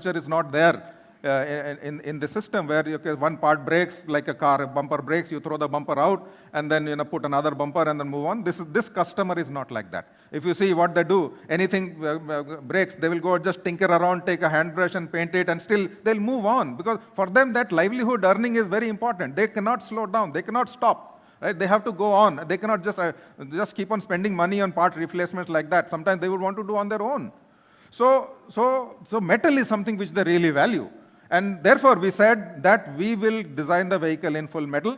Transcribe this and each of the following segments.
infrastructure is not there in the system where one part breaks, like a car, a bumper breaks, you throw the bumper out, and then put another bumper and then move on. This customer is not like that. If you see what they do, anything breaks, they will go just tinker around, take a hand brush and paint it, and still they'll move on, because for them that livelihood earning is very important. They cannot slow down, they cannot stop. Right? They have to go on. They cannot just keep on spending money on part replacements like that. Sometimes they would want to do on their own. So metal is something which they really value. And therefore, we said that we will design the vehicle in full metal.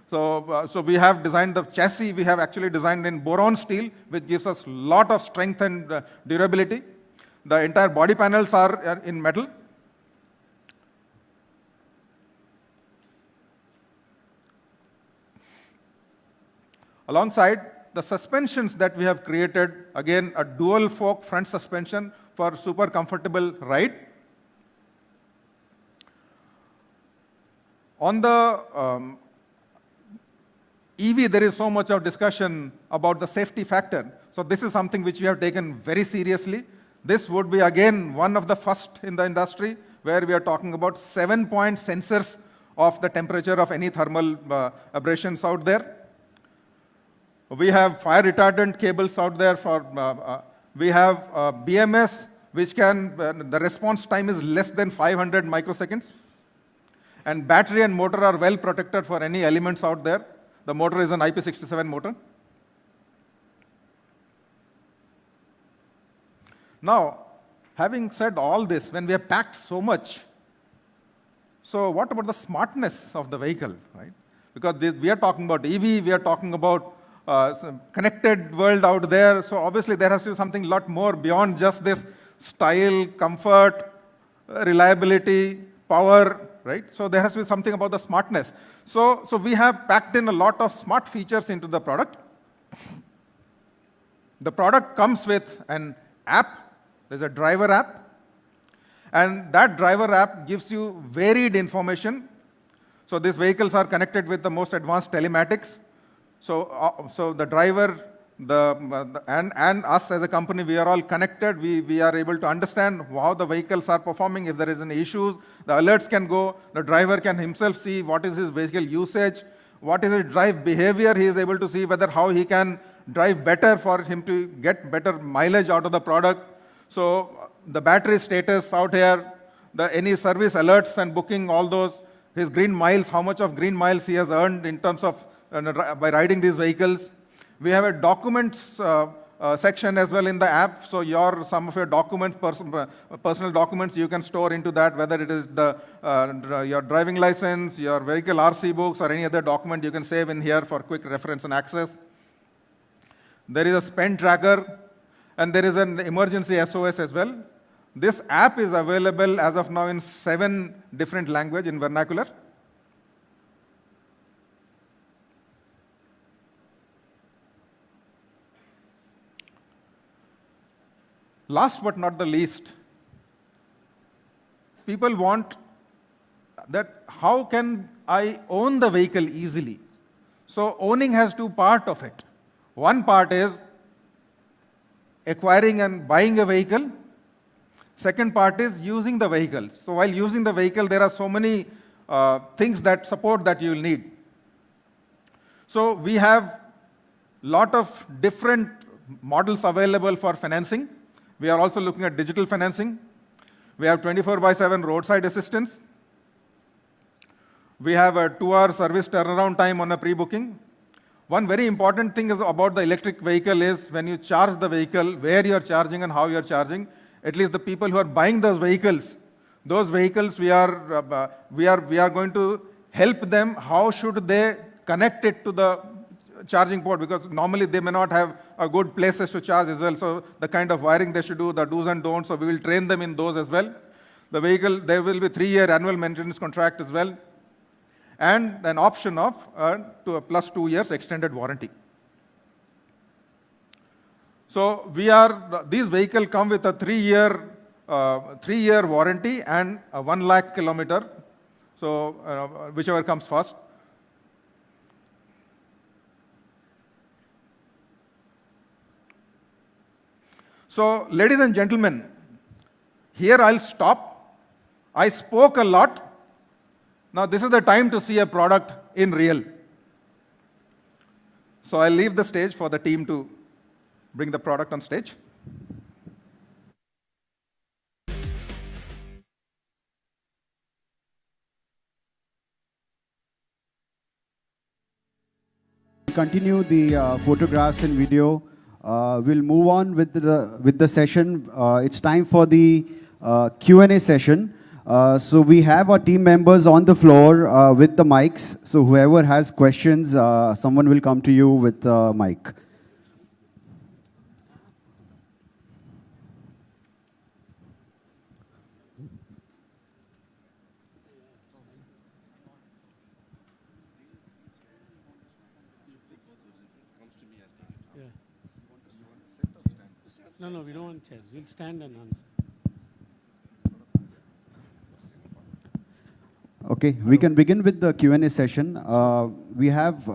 So we have designed the chassis. We have actually designed in boron steel, which gives us a lot of strength and durability. The entire body panels are in metal. Alongside, the suspensions that we have created, again, a dual fork front suspension for super comfortable ride. On the EV, there is so much of discussion about the safety factor. So this is something which we have taken very seriously. This would be, again, one of the first in the industry, where we are talking about 7-point sensors of the temperature of any thermal abrasions out there. We have fire retardant cables out there. We have BMS, which the response time is less than 500 microseconds. And battery and motor are well protected for any elements out there. The motor is an IP67 motor. Now, having said all this, when we have packed so much, so what about the smartness of the vehicle, right? Because we are talking about EV, we are talking about connected world out there. So obviously there has to be something a lot more beyond just this style, comfort, reliability, power, right? So there has to be something about the smartness. So we have packed in a lot of smart features into the product. The product comes with an app. There's a driver app. And that driver app gives you varied information. So these vehicles are connected with the most advanced telematics. So the driver and us as a company, we are all connected. We are able to understand how the vehicles are performing. If there is any issues, the alerts can go. The driver can himself see what is his vehicle usage, what is his drive behavior. He is able to see how he can drive better for him to get better mileage out of the product. So the battery status out here, any service alerts and booking, all those, his green miles, how much of green miles he has earned in terms of by riding these vehicles. We have a documents section as well in the app. So some of your documents, personal documents, you can store into that, whether it is your driving license, your vehicle RC books, or any other document you can save in here for quick reference and access. There is a spend tracker, and there is an emergency SOS as well. This app is available as of now in 7 different languages in vernacular. Last but not the least, people want that how can I own the vehicle easily? So owning has 2 parts of it. One part is acquiring and buying a vehicle. Second part is using the vehicle. So while using the vehicle, there are so many things that support that you will need. So we have a lot of different models available for financing. We are also looking at digital financing. We have 24/7 roadside assistance. We have a 2-hour service turnaround time on a pre-booking. One very important thing about the electric vehicle is when you charge the vehicle, where you are charging and how you are charging. At least the people who are buying those vehicles we are going to help them. How should they connect it to the charging port, because normally they may not have a good places to charge as well. So the kind of wiring they should do, the do's and don'ts, so we will train them in those as well. The vehicle, there will be 3-year annual maintenance contract as well, and an option of to a plus 2 years extended warranty. So these vehicles come with a 3-year warranty and a 1 lakh kilometer. So whichever comes first. So, ladies and gentlemen, here I'll stop, I spoke a lot. Now this is the time to see a product in real. So I'll leave the stage for the team to bring the product on stage. Continue the photographs and video. We'll move on with the session. It's time for the Q&A session. So we have our team members on the floor with the mics. So whoever has questions, someone will come to you with the mic. No, we don't want chairs. We'll stand and answer. Okay, we can begin with the Q&A session. We have